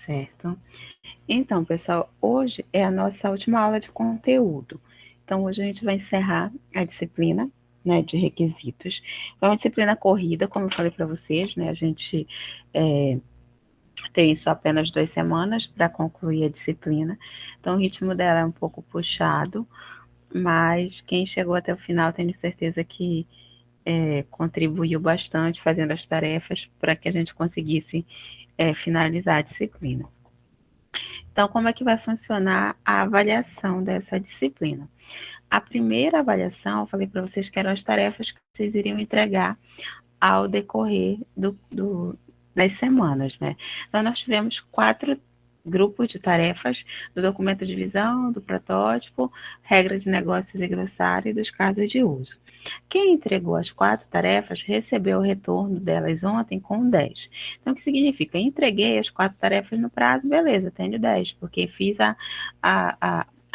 Certo? Então, pessoal, hoje é a nossa última aula de conteúdo. Então, hoje a gente vai encerrar a disciplina, né, de requisitos. É uma disciplina corrida, como eu falei para vocês, né? A gente tem só apenas 2 semanas para concluir a disciplina. Então, o ritmo dela é um pouco puxado, mas quem chegou até o final, tenho certeza que contribuiu bastante fazendo as tarefas para que a gente conseguisse finalizar a disciplina. Então, como é que vai funcionar a avaliação dessa disciplina? A primeira avaliação, eu falei para vocês que eram as tarefas que vocês iriam entregar ao decorrer das semanas, né? Então, nós tivemos 4 grupos de tarefas do documento de visão, do protótipo, regra de negócios e glossário e dos casos de uso. Quem entregou as 4 tarefas recebeu o retorno delas ontem com 10. Então, o que significa? Entreguei as 4 tarefas no prazo, beleza, tenho 10, porque fiz a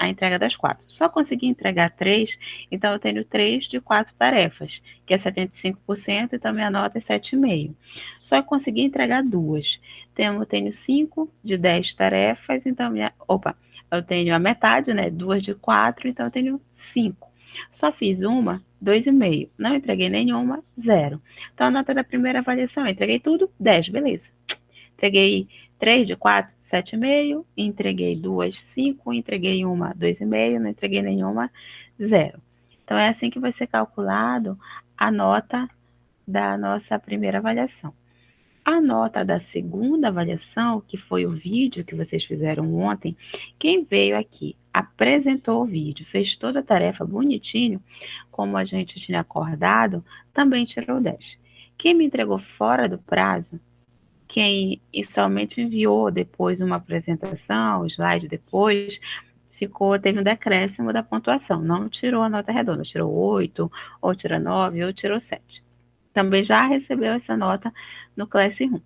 entrega das 4. Só consegui entregar 3, então eu tenho 3 de 4 tarefas, que é 75%, então minha nota é 7,5. Só consegui entregar 2. Eu tenho 5 de 10 tarefas, então eu tenho a metade, né? 2 de 4, então eu tenho 5. Só fiz uma, 2,5. Não entreguei nenhuma, 0. Então, a nota da primeira avaliação, eu entreguei tudo, 10, beleza. Entreguei 3 de 4, 7,5. Entreguei 2, 5. Entreguei uma, 2,5. Não entreguei nenhuma, 0. Então, é assim que vai ser calculado a nota da nossa primeira avaliação. A nota da segunda avaliação, que foi o vídeo que vocês fizeram ontem, quem veio aqui, apresentou o vídeo, fez toda a tarefa bonitinho, como a gente tinha acordado, também tirou 10. Quem me entregou fora do prazo, quem somente enviou depois uma apresentação, slide depois, teve um decréscimo da pontuação, não tirou a nota redonda, tirou 8, ou tirou 9, ou tirou 7. Também já recebeu essa nota no Classroom.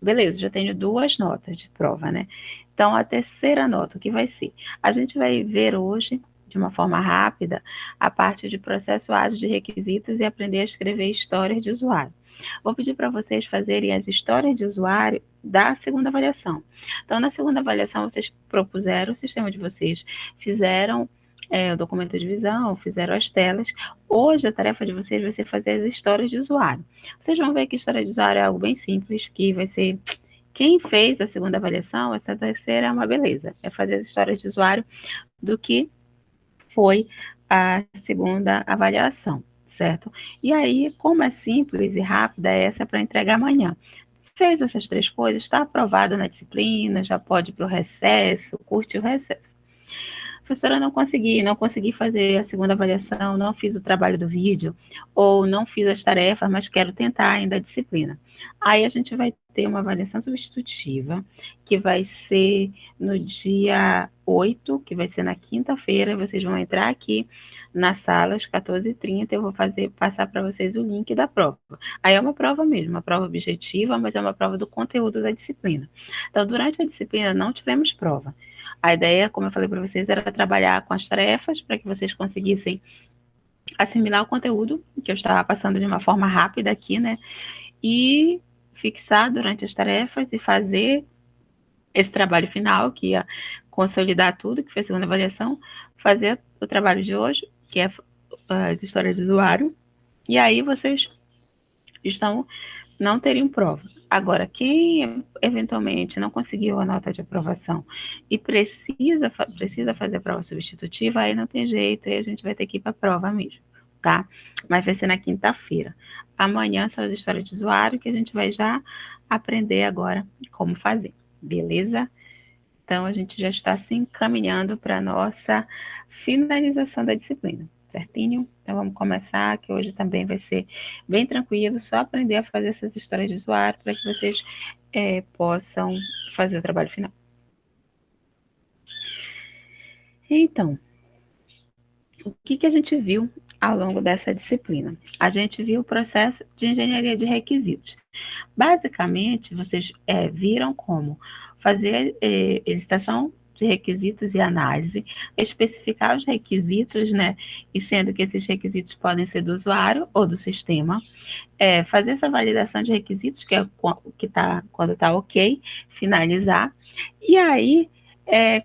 Beleza, já tenho 2 notas de prova, né? Então, a terceira nota, o que vai ser? A gente vai ver hoje, de uma forma rápida, a parte de processo ágil de requisitos e aprender a escrever histórias de usuário. Vou pedir para vocês fazerem as histórias de usuário da segunda avaliação. Então, na segunda avaliação, vocês propuseram o sistema de vocês, fizeram o documento de visão, fizeram as telas. Hoje, a tarefa de vocês vai ser fazer as histórias de usuário. Vocês vão ver que história de usuário é algo bem simples, que vai ser quem fez a segunda avaliação, essa terceira é uma beleza. É fazer as histórias de usuário do que foi a segunda avaliação, certo? E aí, como é simples e rápida, essa é para entregar amanhã. Fez essas 3 coisas, está aprovado na disciplina, já pode ir para o recesso, curte o recesso. Professora, não consegui fazer a segunda avaliação, não fiz o trabalho do vídeo, ou não fiz as tarefas, mas quero tentar ainda a disciplina. Aí a gente vai ter uma avaliação substitutiva, que vai ser no dia 8, que vai ser na quinta-feira, vocês vão entrar aqui na sala às 14h30, eu vou passar para vocês o link da prova. Aí é uma prova mesmo, uma prova objetiva, mas é uma prova do conteúdo da disciplina. Então, durante a disciplina não tivemos prova. A ideia, como eu falei para vocês, era trabalhar com as tarefas para que vocês conseguissem assimilar o conteúdo que eu estava passando de uma forma rápida aqui, né? E fixar durante as tarefas e fazer esse trabalho final, que ia consolidar tudo, que foi a segunda avaliação, fazer o trabalho de hoje, que é as histórias de usuário, e aí vocês não teriam prova. Agora, quem eventualmente não conseguiu a nota de aprovação e precisa fazer a prova substitutiva, aí não tem jeito, aí a gente vai ter que ir para a prova mesmo, tá? Mas vai ser na quinta-feira. Amanhã são as histórias de usuário que a gente vai já aprender agora como fazer, beleza? Então, a gente já está se encaminhando para a nossa finalização da disciplina, certinho? Então, vamos começar, que hoje também vai ser bem tranquilo, só aprender a fazer essas histórias de usuário para que vocês possam fazer o trabalho final. Então, o que a gente viu ao longo dessa disciplina? A gente viu o processo de engenharia de requisitos. Basicamente, vocês viram como fazer licitação de requisitos e análise, especificar os requisitos, né? E sendo que esses requisitos podem ser do usuário ou do sistema, fazer essa validação de requisitos, que é quando está ok, finalizar, e aí,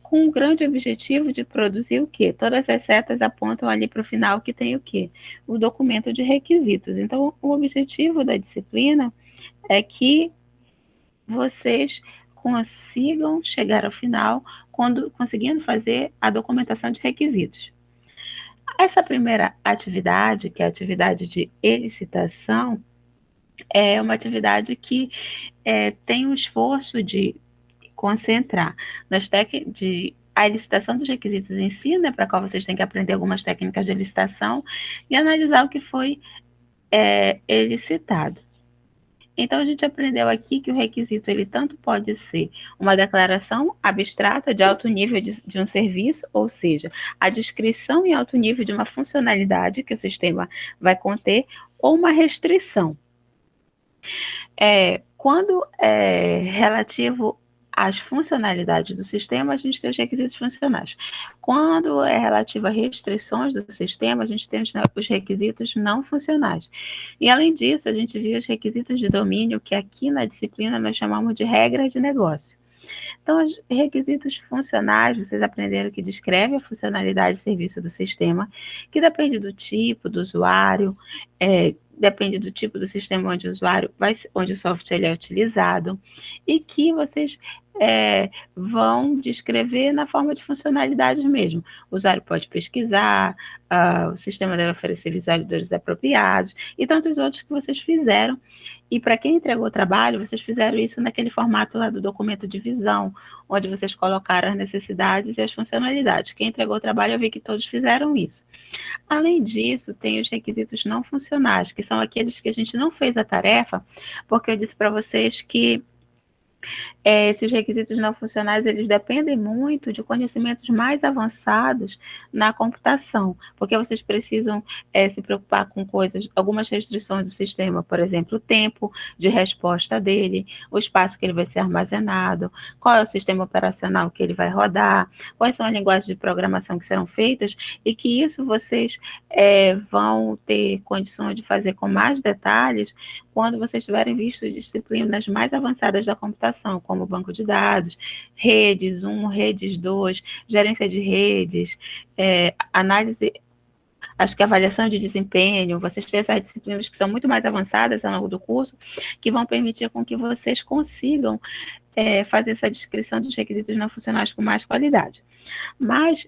com o grande objetivo de produzir o quê? Todas as setas apontam ali para o final que tem o quê? O documento de requisitos. Então, o objetivo da disciplina é que vocês consigam chegar ao final conseguindo fazer a documentação de requisitos. Essa primeira atividade, que é a atividade de elicitação, é uma atividade que tem um esforço de concentrar a licitação dos requisitos em si, né, para qual vocês têm que aprender algumas técnicas de licitação e analisar o que foi elicitado. Então, a gente aprendeu aqui que o requisito ele tanto pode ser uma declaração abstrata de alto nível de um serviço, ou seja, a descrição em alto nível de uma funcionalidade que o sistema vai conter, ou uma restrição. Quando é relativo às funcionalidades do sistema, a gente tem os requisitos funcionais. Quando é relativo a restrições do sistema, a gente tem os requisitos não funcionais. E, além disso, a gente viu os requisitos de domínio, que aqui na disciplina nós chamamos de regras de negócio. Então, os requisitos funcionais, vocês aprenderam que descreve a funcionalidade e serviço do sistema, que depende do tipo, do usuário, depende do tipo do sistema onde o software ele é utilizado, e que vocês vão descrever na forma de funcionalidades mesmo. O usuário pode pesquisar, o sistema deve oferecer visualizadores apropriados, e tantos outros que vocês fizeram. E para quem entregou o trabalho, vocês fizeram isso naquele formato lá do documento de visão, onde vocês colocaram as necessidades e as funcionalidades. Quem entregou o trabalho, eu vi que todos fizeram isso. Além disso, tem os requisitos não funcionais, que são aqueles que a gente não fez a tarefa, porque eu disse para vocês que esses requisitos não funcionais, eles dependem muito de conhecimentos mais avançados na computação, porque vocês precisam se preocupar com algumas restrições do sistema, por exemplo, o tempo de resposta dele, o espaço que ele vai ser armazenado, qual é o sistema operacional que ele vai rodar, quais são as linguagens de programação que serão feitas, e que isso vocês vão ter condições de fazer com mais detalhes quando vocês tiverem visto disciplinas mais avançadas da computação, como banco de dados, redes 1, redes 2, gerência de redes, análise, acho que avaliação de desempenho, vocês têm essas disciplinas que são muito mais avançadas ao longo do curso, que vão permitir com que vocês consigam fazer essa descrição dos requisitos não funcionais com mais qualidade. Mas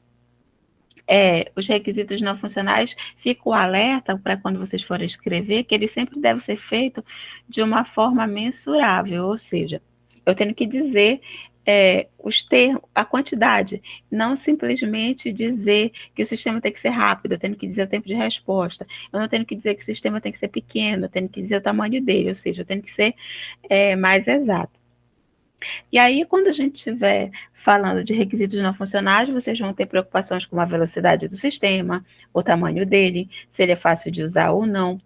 os requisitos não funcionais, fica o alerta para quando vocês forem escrever, que ele sempre deve ser feito de uma forma mensurável, ou seja, eu tenho que dizer os termos, a quantidade, não simplesmente dizer que o sistema tem que ser rápido, eu tenho que dizer o tempo de resposta, eu não tenho que dizer que o sistema tem que ser pequeno, eu tenho que dizer o tamanho dele, ou seja, eu tenho que ser mais exato. E aí, quando a gente estiver falando de requisitos não funcionais, vocês vão ter preocupações com a velocidade do sistema, o tamanho dele, se ele é fácil de usar ou não,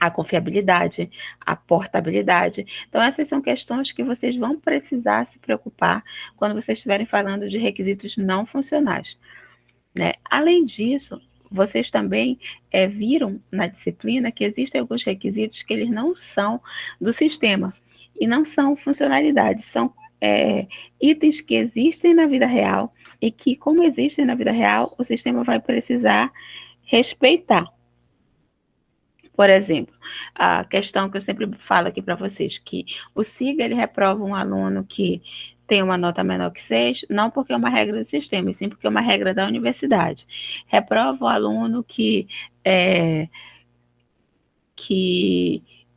a confiabilidade, a portabilidade. Então, essas são questões que vocês vão precisar se preocupar quando vocês estiverem falando de requisitos não funcionais, né? Além disso, vocês também viram na disciplina que existem alguns requisitos que eles não são do sistema, e não são funcionalidades, são itens que existem na vida real e que, como existem na vida real, o sistema vai precisar respeitar. Por exemplo, a questão que eu sempre falo aqui para vocês, que o SIGA ele reprova um aluno que tem uma nota menor que 6, não porque é uma regra do sistema, e sim porque é uma regra da universidade. Reprova o aluno que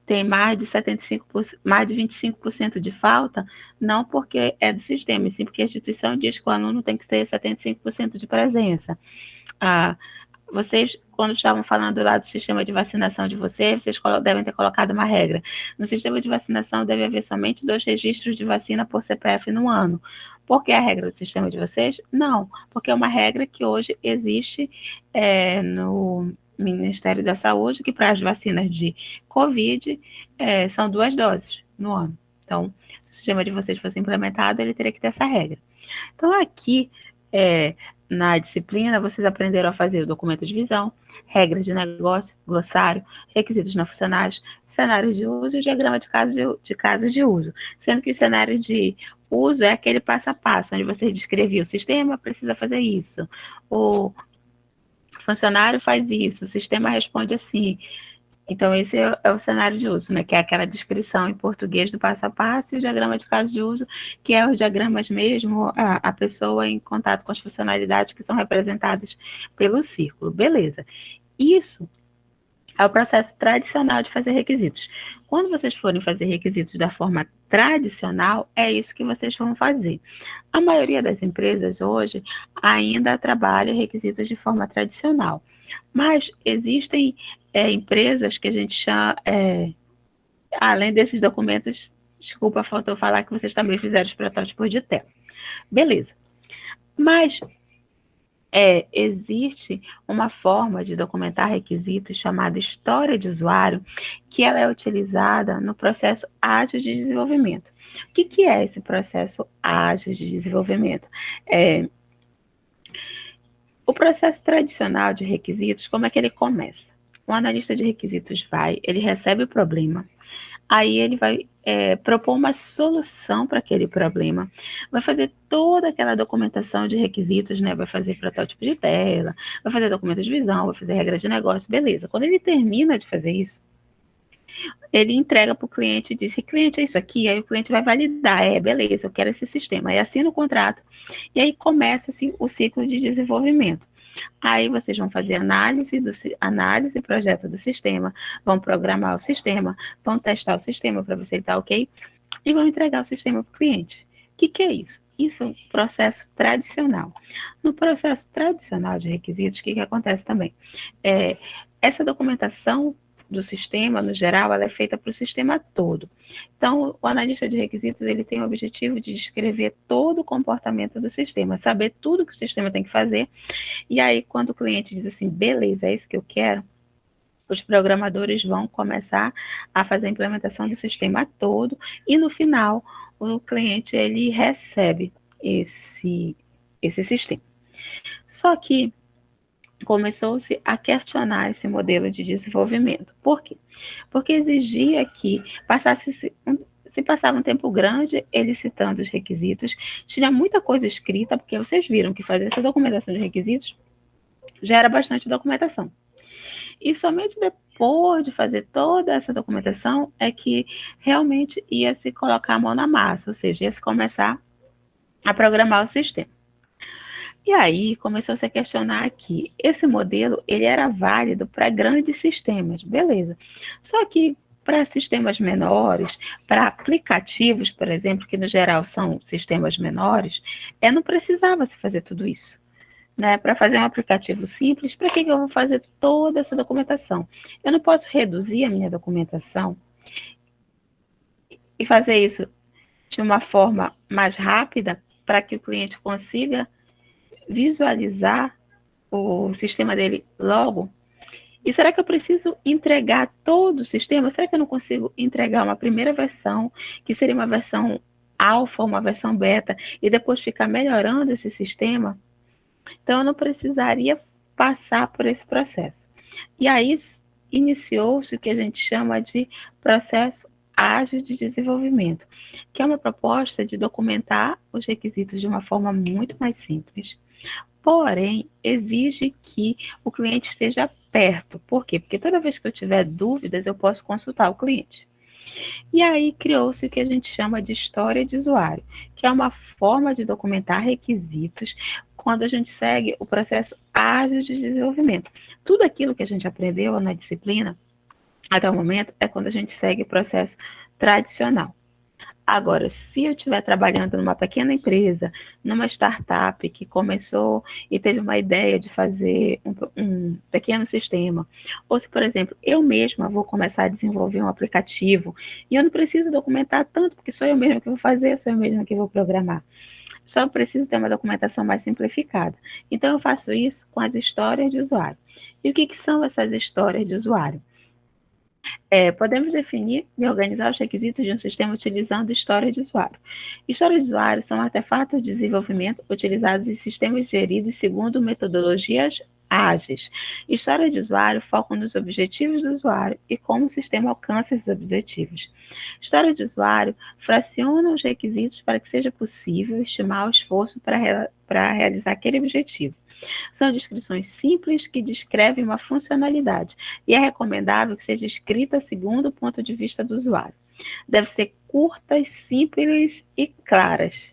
tem mais de 75%, mais de 25% de falta, não porque é do sistema, e sim porque a instituição diz que o aluno tem que ter 75% de presença. Vocês, quando estavam falando lá do sistema de vacinação de vocês devem ter colocado uma regra. No sistema de vacinação deve haver somente 2 registros de vacina por CPF no ano. Por que a regra do sistema de vocês? Não, porque é uma regra que hoje existe no Ministério da Saúde, que para as vacinas de Covid são 2 doses no ano. Então, se o sistema de vocês fosse implementado, ele teria que ter essa regra. Então, aqui, na disciplina, vocês aprenderam a fazer o documento de visão, regras de negócio, glossário, requisitos não funcionais, cenários de uso e o diagrama de casos de uso. Sendo que o cenário de uso é aquele passo a passo, onde você descrevia o sistema precisa fazer isso, o funcionário faz isso, o sistema responde assim. Então, esse é o cenário de uso, né? Que é aquela descrição em português do passo a passo, e o diagrama de caso de uso, que é os diagramas mesmo, a pessoa em contato com as funcionalidades que são representadas pelo círculo. Beleza. Isso é o processo tradicional de fazer requisitos. Quando vocês forem fazer requisitos da forma tradicional, é isso que vocês vão fazer. A maioria das empresas hoje ainda trabalha requisitos de forma tradicional, mas existem empresas que a gente chama, além desses documentos, desculpa, faltou falar que vocês também fizeram os protótipos de tela. Beleza. Mas existe uma forma de documentar requisitos chamada história de usuário, que ela é utilizada no processo ágil de desenvolvimento. O que é esse processo ágil de desenvolvimento? O processo tradicional de requisitos, como é que ele começa? O analista de requisitos ele recebe o problema, aí ele vai propor uma solução para aquele problema, vai fazer toda aquela documentação de requisitos, né? Vai fazer protótipo de tela, vai fazer documento de visão, vai fazer regra de negócio, beleza. Quando ele termina de fazer isso, ele entrega para o cliente e diz, cliente, é isso aqui, aí o cliente vai validar, beleza, eu quero esse sistema, aí assina o contrato, e aí começa assim, o ciclo de desenvolvimento. Aí vocês vão fazer análise e projeto do sistema, vão programar o sistema, vão testar o sistema para ver se ele está ok, e vão entregar o sistema para o cliente. O que é isso? Isso é um processo tradicional. No processo tradicional de requisitos, o que acontece também? Essa documentação do sistema, no geral, ela é feita para o sistema todo. Então, o analista de requisitos, ele tem o objetivo de descrever todo o comportamento do sistema, saber tudo que o sistema tem que fazer, e aí, quando o cliente diz assim, beleza, é isso que eu quero, os programadores vão começar a fazer a implementação do sistema todo, e no final, o cliente, ele recebe esse sistema. Só que começou-se a questionar esse modelo de desenvolvimento. Por quê? Porque exigia que se passava um tempo grande ele citando os requisitos, tinha muita coisa escrita, porque vocês viram que fazer essa documentação de requisitos já era bastante documentação. E somente depois de fazer toda essa documentação é que realmente ia se colocar a mão na massa, ou seja, ia se começar a programar o sistema. E aí começou-se a questionar que esse modelo ele era válido para grandes sistemas, beleza. Só que para sistemas menores, para aplicativos, por exemplo, que no geral são sistemas menores, não precisava se fazer tudo isso. Né? Para fazer um aplicativo simples, para que eu vou fazer toda essa documentação? Eu não posso reduzir a minha documentação e fazer isso de uma forma mais rápida para que o cliente consiga visualizar o sistema dele logo? E será que eu preciso entregar todo o sistema? Será que eu não consigo entregar uma primeira versão, que seria uma versão alfa, uma versão beta, e depois ficar melhorando esse sistema? Então, eu não precisaria passar por esse processo. E aí, iniciou-se o que a gente chama de processo ágil de desenvolvimento, que é uma proposta de documentar os requisitos de uma forma muito mais simples, porém, exige que o cliente esteja perto. Por quê? Porque toda vez que eu tiver dúvidas, eu posso consultar o cliente. E aí criou-se o que a gente chama de história de usuário, que é uma forma de documentar requisitos quando a gente segue o processo ágil de desenvolvimento. Tudo aquilo que a gente aprendeu na disciplina, até o momento, é quando a gente segue o processo tradicional. Agora, se eu estiver trabalhando numa pequena empresa, numa startup que começou e teve uma ideia de fazer um pequeno sistema, ou se, por exemplo, eu mesma vou começar a desenvolver um aplicativo e eu não preciso documentar tanto, porque sou eu mesma que vou fazer, sou eu mesma que vou programar. Só preciso ter uma documentação mais simplificada. Então, eu faço isso com as histórias de usuário. E o que são essas histórias de usuário? Podemos definir e organizar os requisitos de um sistema utilizando história de usuário. História de usuário são artefatos de desenvolvimento utilizados em sistemas geridos segundo metodologias ágeis. História de usuário foca nos objetivos do usuário e como o sistema alcança esses objetivos. História de usuário fraciona os requisitos para que seja possível estimar o esforço para realizar aquele objetivo. São descrições simples que descrevem uma funcionalidade e é recomendável que seja escrita segundo o ponto de vista do usuário. Devem ser curtas, simples e claras.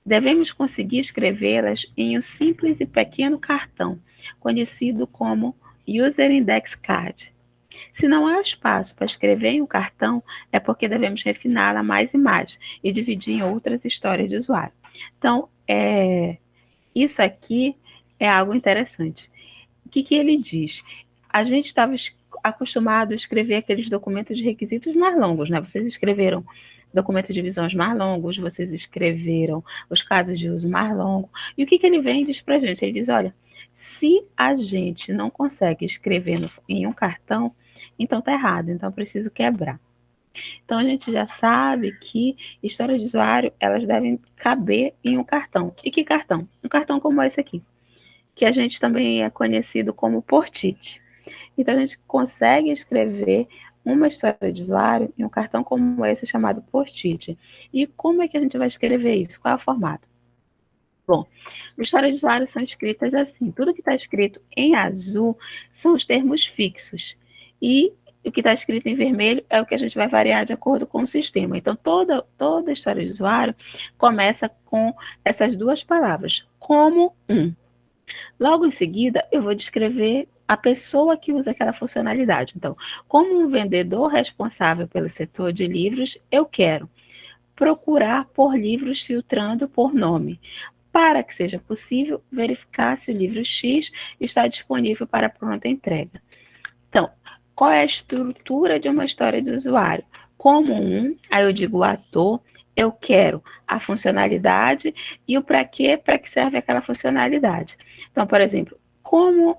Devemos conseguir escrevê-las em um simples e pequeno cartão, conhecido como User Index Card. Se não há espaço para escrever em um cartão, é porque devemos refiná-la mais e mais e dividir em outras histórias de usuário. Então, isso aqui é algo interessante. O que ele diz? A gente estava acostumado a escrever aqueles documentos de requisitos mais longos, né? Vocês escreveram documentos de visões mais longos, vocês escreveram os casos de uso mais longos. E o que ele vem e diz para a gente? Ele diz, olha, se a gente não consegue escrever em um cartão, então está errado, então eu preciso quebrar. Então, a gente já sabe que histórias de usuário, elas devem caber em um cartão. E que cartão? Um cartão como esse aqui, que a gente também é conhecido como Post-it. Então, a gente consegue escrever uma história de usuário em um cartão como esse, chamado Post-it. E como é que a gente vai escrever isso? Qual é o formato? Bom, histórias de usuário são escritas assim. Tudo que está escrito em azul são os termos fixos. E o que está escrito em vermelho é o que a gente vai variar de acordo com o sistema. Então, toda história de usuário começa com essas duas palavras, como um. Logo em seguida, eu vou descrever a pessoa que usa aquela funcionalidade. Então, como um vendedor responsável pelo setor de livros, eu quero procurar por livros filtrando por nome, para que seja possível verificar se o livro X está disponível para pronta entrega. Então, qual é a estrutura de uma história de usuário? Como aí eu digo o ator, eu quero a funcionalidade e o para que serve aquela funcionalidade. Então, por exemplo, como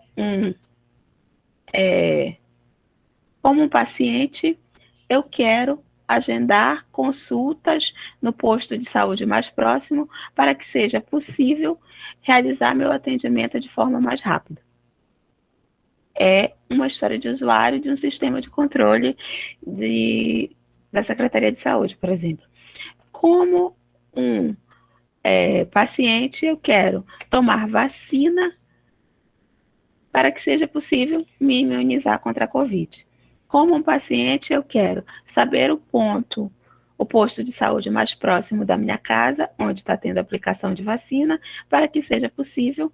um paciente, eu quero agendar consultas no posto de saúde mais próximo para que seja possível realizar meu atendimento de forma mais rápida. É uma história de usuário de um sistema de controle da Secretaria de Saúde, por exemplo. Como um paciente, eu quero tomar vacina para que seja possível me imunizar contra a Covid. Como um paciente, eu quero saber o posto de saúde mais próximo da minha casa, onde está tendo aplicação de vacina, para que seja possível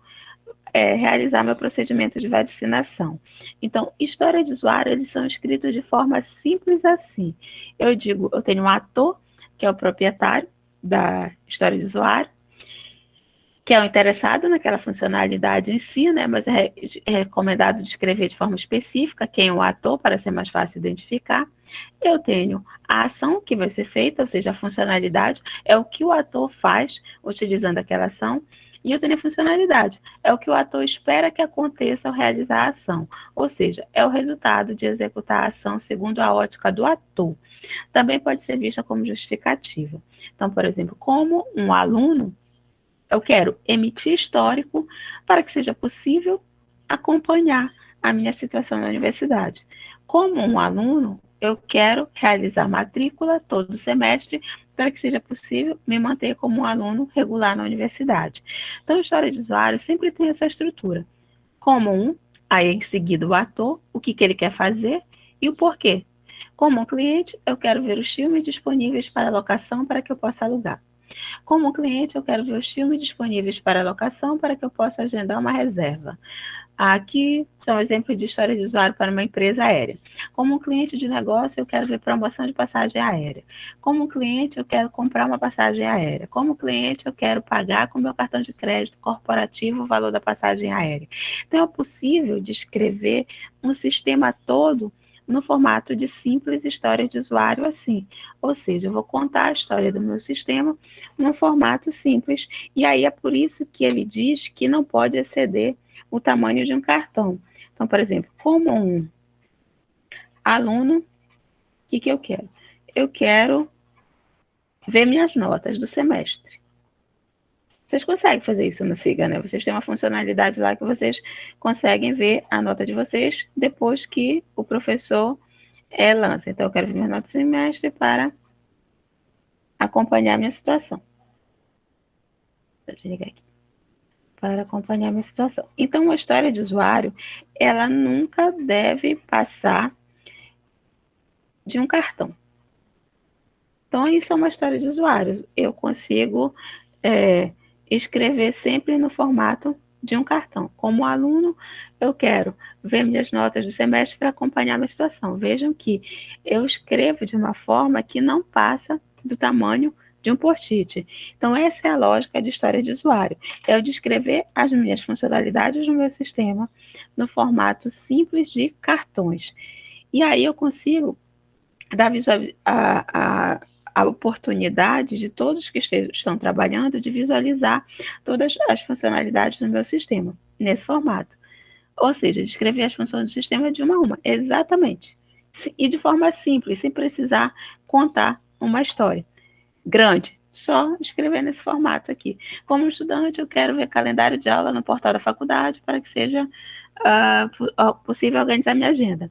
realizar meu procedimento de vacinação. Então, história de usuário, eles são escritos de forma simples assim. Eu digo, eu tenho um ator, que é o proprietário da história de usuário, que é o interessado naquela funcionalidade em si, né? Mas é recomendado descrever de forma específica quem é o ator, para ser mais fácil identificar. Eu tenho a ação que vai ser feita, ou seja, a funcionalidade, é o que o ator faz utilizando aquela ação, e eu tenho a funcionalidade, é o que o ator espera que aconteça ao realizar a ação, ou seja, é o resultado de executar a ação segundo a ótica do ator. Também pode ser vista como justificativa. Então, por exemplo, como um aluno, eu quero emitir histórico para que seja possível acompanhar a minha situação na universidade. Como um aluno, eu quero realizar matrícula todo semestre para que seja possível me manter como um aluno regular na universidade. Então, a história de usuário sempre tem essa estrutura. Como aí em seguida o ator, o que ele quer fazer e o porquê. Como um cliente, eu quero ver os filmes disponíveis para locação para que eu possa alugar. Como cliente, eu quero ver os filmes disponíveis para locação para que eu possa agendar uma reserva. Aqui são exemplos de história de usuário para uma empresa aérea. Como cliente de negócio, eu quero ver promoção de passagem aérea. Como cliente, eu quero comprar uma passagem aérea. Como cliente, eu quero pagar com meu cartão de crédito corporativo o valor da passagem aérea. Então, é possível descrever um sistema todo no formato de simples história de usuário assim. Ou seja, eu vou contar a história do meu sistema num formato simples. E aí é por isso que ele diz que não pode exceder o tamanho de um cartão. Então, por exemplo, como aluno, o que eu quero? Eu quero ver minhas notas do semestre. Vocês conseguem fazer isso no Siga, né? Vocês têm uma funcionalidade lá que vocês conseguem ver a nota de vocês depois que o professor lança. Então, eu quero ver minha nota do semestre para acompanhar a minha situação. Deixa eu ligar aqui. Para acompanhar a minha situação. Então, uma história de usuário, ela nunca deve passar de um cartão. Então, isso é uma história de usuário. Eu consigo escrever sempre no formato de um cartão. Como aluno, eu quero ver minhas notas do semestre para acompanhar a minha situação. Vejam que eu escrevo de uma forma que não passa do tamanho de um post-it. Então, essa é a lógica de história de usuário. É eu descrever as minhas funcionalidades do meu sistema no formato simples de cartões. E aí eu consigo dar a oportunidade de todos que estão trabalhando de visualizar todas as funcionalidades do meu sistema, nesse formato. Ou seja, descrever as funções do sistema de uma a uma, exatamente. E de forma simples, sem precisar contar uma história grande, só escrever nesse formato aqui. Como estudante, eu quero ver calendário de aula no portal da faculdade para que seja possível organizar minha agenda.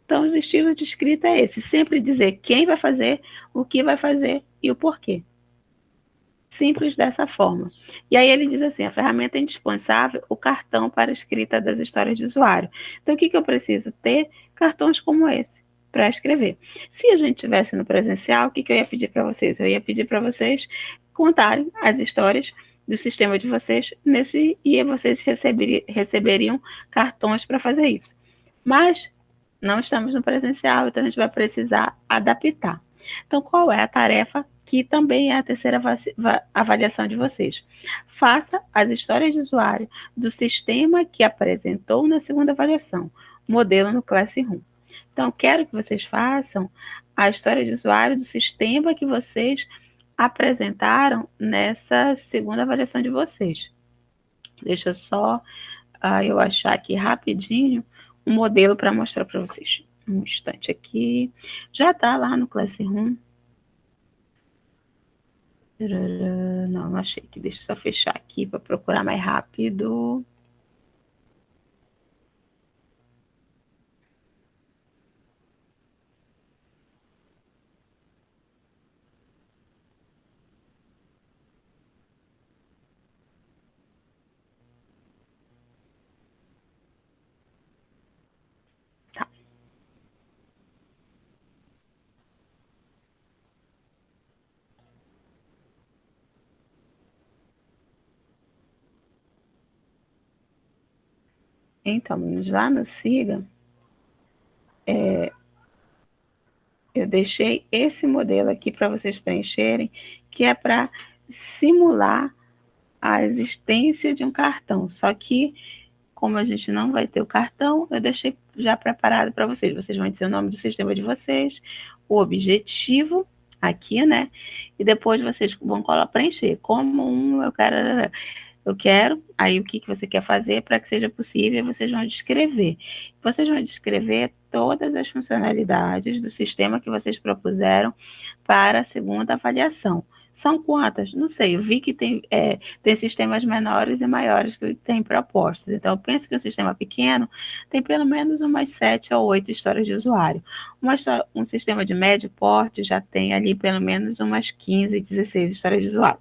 Então, os estilos de escrita é esse, sempre dizer quem vai fazer, o que vai fazer e o porquê. Simples dessa forma. E aí ele diz assim, a ferramenta é indispensável, o cartão para a escrita das histórias de usuário. Então, o que eu preciso ter? Cartões como esse, para escrever. Se a gente estivesse no presencial, o que eu ia pedir para vocês? Eu ia pedir para vocês contarem as histórias do sistema de vocês e vocês receberiam cartões para fazer isso. Mas não estamos no presencial, então a gente vai precisar adaptar. Então, qual é a tarefa que também é a terceira avaliação de vocês? Faça as histórias de usuário do sistema que apresentou na segunda avaliação, modelo no Classroom. Então, quero que vocês façam a história de usuário do sistema que vocês apresentaram nessa segunda avaliação de vocês. Deixa só eu achar aqui rapidinho um modelo para mostrar para vocês. Um instante aqui. Já está lá no Classroom. Não achei aqui. Deixa eu só fechar aqui para procurar mais rápido. Tá. Então, lá no Siga, eu deixei esse modelo aqui para vocês preencherem, que é para simular a existência de um cartão. Só que, como a gente não vai ter o cartão, eu deixei já preparado para vocês. Vocês vão dizer o nome do sistema de vocês, o objetivo aqui, né? E depois vocês vão preencher. Como eu quero, aí o que você quer fazer para que seja possível, vocês vão descrever. Vocês vão descrever todas as funcionalidades do sistema que vocês propuseram para a segunda avaliação. São quantas? Não sei, eu vi que tem sistemas menores e maiores que têm propostas. Então, eu penso que um sistema pequeno tem pelo menos umas 7 ou 8 histórias de usuário. Um sistema de médio porte já tem ali pelo menos umas 15, 16 histórias de usuário.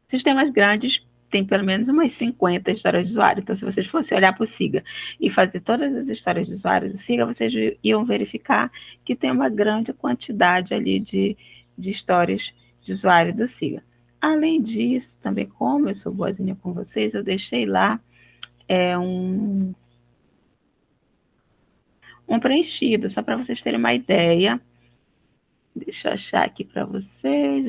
Sistemas grandes tem pelo menos umas 50 histórias de usuário. Então, se vocês fossem olhar para o Siga e fazer todas as histórias de usuário do Siga, vocês iam verificar que tem uma grande quantidade ali de histórias de usuário do Siga. Além disso, também como eu sou boazinha com vocês, eu deixei lá um preenchido, só para vocês terem uma ideia. Deixa eu achar aqui para vocês.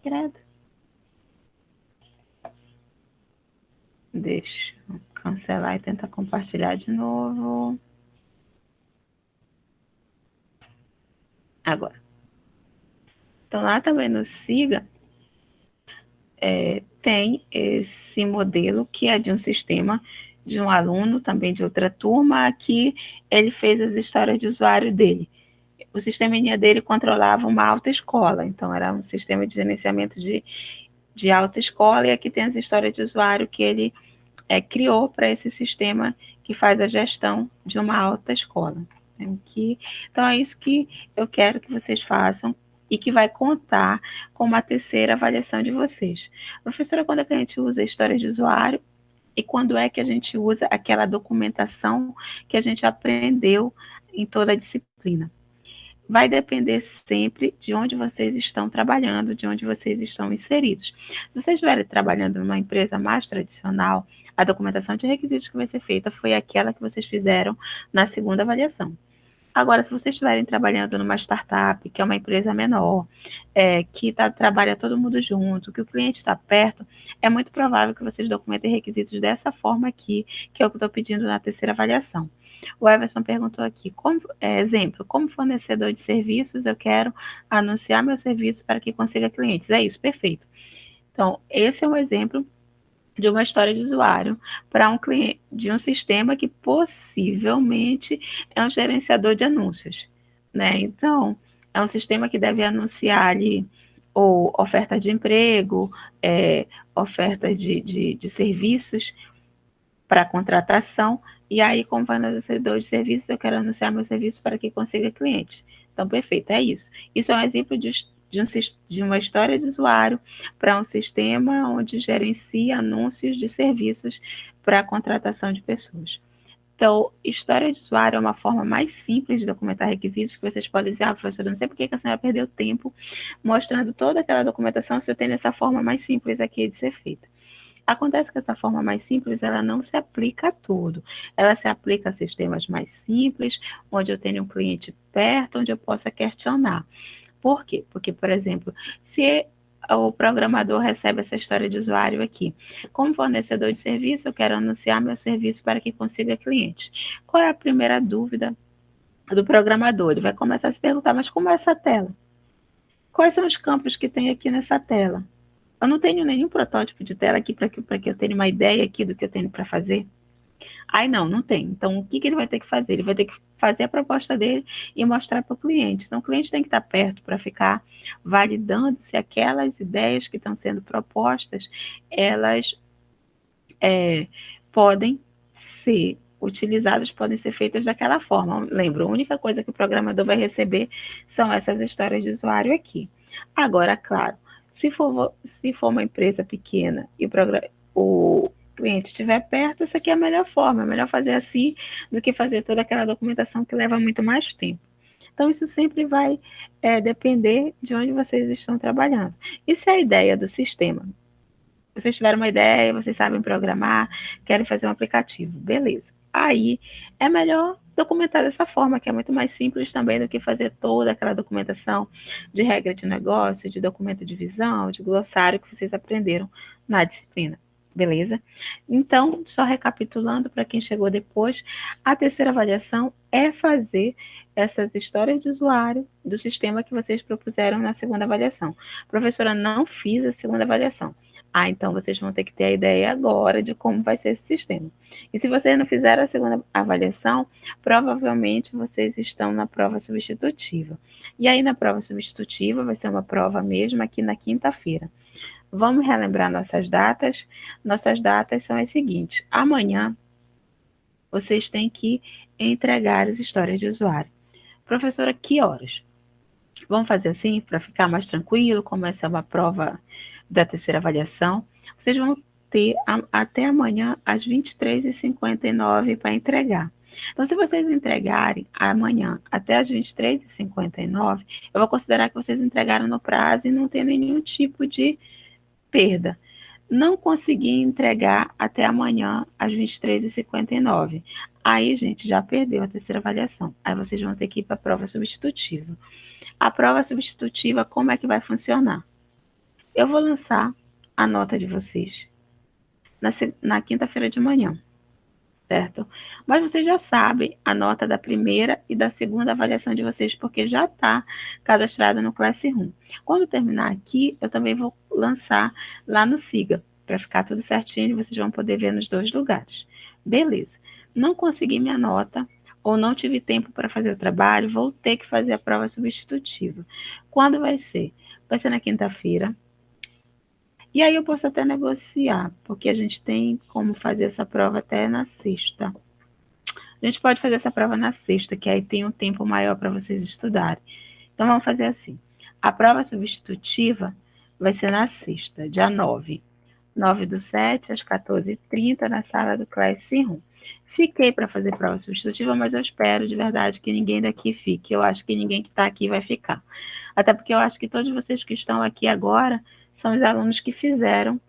Credo. Deixa eu cancelar e tentar compartilhar de novo. Agora. Então, lá também no Siga, tem esse modelo que é de um sistema de um aluno, também de outra turma, que ele fez as histórias de usuário dele. O sisteminha dele controlava uma autoescola, então era um sistema de gerenciamento de autoescola, e aqui tem as histórias de usuário que ele criou para esse sistema que faz a gestão de uma autoescola. Então, é isso que eu quero que vocês façam e que vai contar com uma terceira avaliação de vocês. Professora, quando é que a gente usa a história de usuário e quando é que a gente usa aquela documentação que a gente aprendeu em toda a disciplina? Vai depender sempre de onde vocês estão trabalhando, de onde vocês estão inseridos. Se vocês estiverem trabalhando numa empresa mais tradicional, a documentação de requisitos que vai ser feita foi aquela que vocês fizeram na segunda avaliação. Agora, se vocês estiverem trabalhando numa startup, que é uma empresa menor, que trabalha todo mundo junto, que o cliente está perto, é muito provável que vocês documentem requisitos dessa forma aqui, que é o que eu estou pedindo na terceira avaliação. O Everson perguntou aqui, exemplo, como fornecedor de serviços, eu quero anunciar meu serviço para que consiga clientes. É isso, perfeito. Então, esse é um exemplo de uma história de usuário para um cliente de um sistema que possivelmente é um gerenciador de anúncios, né? Então, é um sistema que deve anunciar ali ou oferta de emprego, oferta de serviços para contratação, e aí, como fornecedor de serviços, eu quero anunciar meu serviço para que consiga cliente. Então, perfeito, é isso. Isso é um exemplo de uma história de usuário para um sistema onde gerencia anúncios de serviços para a contratação de pessoas. Então, história de usuário é uma forma mais simples de documentar requisitos, que vocês podem dizer, professor, eu não sei por que a senhora perdeu tempo mostrando toda aquela documentação se eu tenho essa forma mais simples aqui de ser feita. Acontece que essa forma mais simples, ela não se aplica a tudo. Ela se aplica a sistemas mais simples, onde eu tenho um cliente perto, onde eu possa questionar. Por quê? Porque, por exemplo, se o programador recebe essa história de usuário aqui, como fornecedor de serviço, eu quero anunciar meu serviço para que consiga clientes. Qual é a primeira dúvida do programador? Ele vai começar a se perguntar, mas como é essa tela? Quais são os campos que tem aqui nessa tela? Eu não tenho nenhum protótipo de tela aqui para que eu tenha uma ideia aqui do que eu tenho para fazer. Aí não tem. Então, o que ele vai ter que fazer? Ele vai ter que fazer a proposta dele e mostrar para o cliente. Então, o cliente tem que estar perto para ficar validando se aquelas ideias que estão sendo propostas, elas podem ser utilizadas, podem ser feitas daquela forma. Lembra, a única coisa que o programador vai receber são essas histórias de usuário aqui. Agora, claro, se for uma empresa pequena e o cliente estiver perto, essa aqui é a melhor forma, é melhor fazer assim do que fazer toda aquela documentação que leva muito mais tempo. Então, isso sempre vai depender de onde vocês estão trabalhando. E se a ideia do sistema, vocês tiveram uma ideia, vocês sabem programar, querem fazer um aplicativo, beleza. Aí é melhor documentar dessa forma, que é muito mais simples também do que fazer toda aquela documentação de regra de negócio, de documento de visão, de glossário que vocês aprenderam na disciplina. Beleza? Então, só recapitulando para quem chegou depois, a terceira avaliação é fazer essas histórias de usuário do sistema que vocês propuseram na segunda avaliação. Professora, não fiz a segunda avaliação. Então vocês vão ter que ter a ideia agora de como vai ser esse sistema. E se vocês não fizeram a segunda avaliação, provavelmente vocês estão na prova substitutiva. E aí na prova substitutiva vai ser uma prova mesmo aqui na quinta-feira. Vamos relembrar nossas datas? Nossas datas são as seguintes. Amanhã vocês têm que entregar as histórias de usuário. Professora, que horas? Vamos fazer assim para ficar mais tranquilo, como essa é uma prova da terceira avaliação. Vocês vão ter até amanhã às 23h59 para entregar. Então, se vocês entregarem amanhã até às 23h59, eu vou considerar que vocês entregaram no prazo e não tem nenhum tipo de perda. Não consegui entregar até amanhã às 23h59. Aí, gente, já perdeu a terceira avaliação. Aí vocês vão ter que ir para a prova substitutiva. A prova substitutiva, como é que vai funcionar? Eu vou lançar a nota de vocês na quinta-feira de manhã, certo? Mas vocês já sabem a nota da primeira e da segunda avaliação de vocês, porque já está cadastrada no Classroom. Quando terminar aqui, eu também vou lançar lá no Siga, para ficar tudo certinho e vocês vão poder ver nos dois lugares. Beleza. Não consegui minha nota, ou não tive tempo para fazer o trabalho, vou ter que fazer a prova substitutiva. Quando vai ser? Vai ser na quinta-feira. E aí eu posso até negociar, porque a gente tem como fazer essa prova até na sexta. A gente pode fazer essa prova na sexta, que aí tem um tempo maior para vocês estudarem. Então vamos fazer assim. A prova substitutiva vai ser na sexta, dia 9. 9/7, às 14h30, na sala do Classroom. Fiquei para fazer prova substitutiva, mas eu espero de verdade que ninguém daqui fique. Eu acho que ninguém que está aqui vai ficar. Até porque eu acho que todos vocês que estão aqui agora são os alunos que fizeram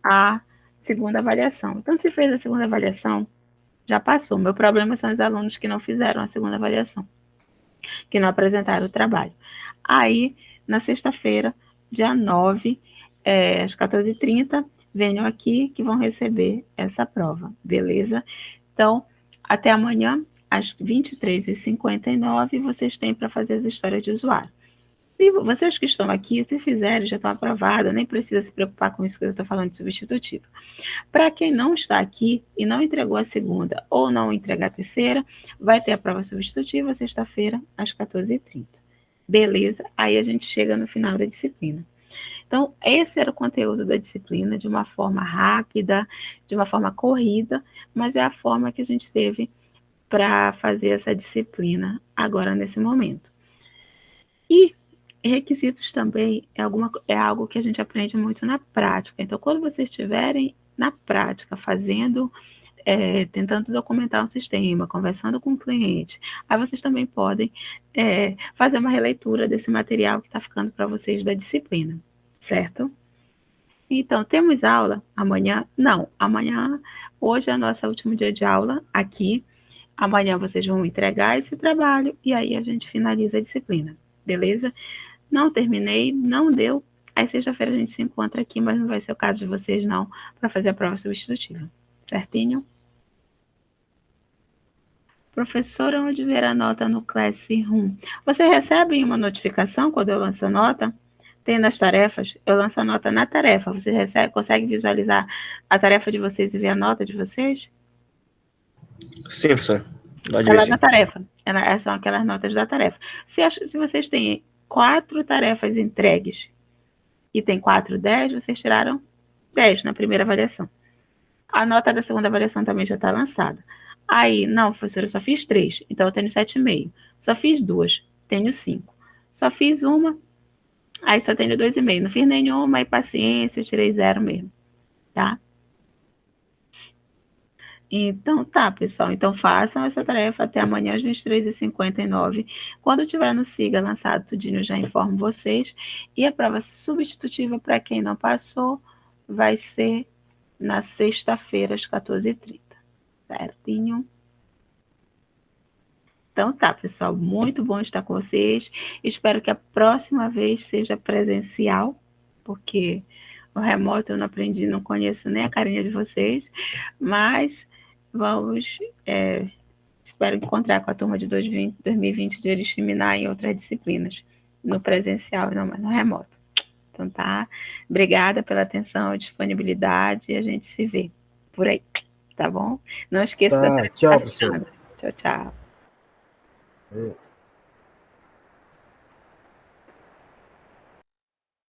a segunda avaliação. Então, se fez a segunda avaliação, já passou. Meu problema são os alunos que não fizeram a segunda avaliação, que não apresentaram o trabalho. Aí, na sexta-feira, dia 9, às 14h30, venham aqui que vão receber essa prova, beleza? Então, até amanhã, às 23h59, vocês têm para fazer as histórias de usuário. Se vocês que estão aqui, se fizerem, já estão aprovados, nem precisa se preocupar com isso que eu estou falando de substitutivo. Para quem não está aqui e não entregou a segunda ou não entregar a terceira, vai ter a prova substitutiva sexta-feira, às 14h30. Beleza? Aí a gente chega no final da disciplina. Então, esse era o conteúdo da disciplina, de uma forma rápida, de uma forma corrida, mas é a forma que a gente teve para fazer essa disciplina agora nesse momento. E requisitos também é algo que a gente aprende muito na prática. Então, quando vocês estiverem na prática, fazendo, tentando documentar um sistema, conversando com o cliente, aí vocês também podem fazer uma releitura desse material que está ficando para vocês da disciplina, certo? Então, temos aula amanhã? Não, amanhã, hoje é o nosso último dia de aula aqui. Amanhã vocês vão entregar esse trabalho e aí a gente finaliza a disciplina, beleza? Não terminei, não deu. Aí sexta-feira a gente se encontra aqui, mas não vai ser o caso de vocês não, para fazer a prova substitutiva. Certinho? Professora, onde ver a nota no Classroom? Você recebe uma notificação quando eu lanço a nota? Tem nas tarefas? Eu lanço a nota na tarefa. Você consegue visualizar a tarefa de vocês e ver a nota de vocês? Sim, professor. Está lá na tarefa. São aquelas notas da tarefa. Se vocês têm 4 tarefas entregues e tem 4 10, vocês tiraram 10 na primeira avaliação. A nota da segunda avaliação também já está lançada. Aí, não, professora, eu só fiz 3, então eu tenho 7,5. Só fiz 2, tenho 5. Só fiz uma, aí só tenho 2,5. Não fiz nenhuma, aí paciência, eu tirei 0 mesmo, tá? Então, tá, pessoal. Então, façam essa tarefa até amanhã às 23h59. Quando tiver no SIGA lançado tudinho, eu já informo vocês. E a prova substitutiva, para quem não passou, vai ser na sexta-feira, às 14h30. Certinho? Então, tá, pessoal. Muito bom estar com vocês. Espero que a próxima vez seja presencial, porque o remoto eu não aprendi, não conheço nem a carinha de vocês, mas vamos, espero encontrar com a turma de 2020 de Oriximiná em outras disciplinas, no presencial e não mais no remoto. Então tá, obrigada pela atenção e disponibilidade e a gente se vê por aí, tá bom? Não esqueça da Tchau, professor. Tchau, tchau.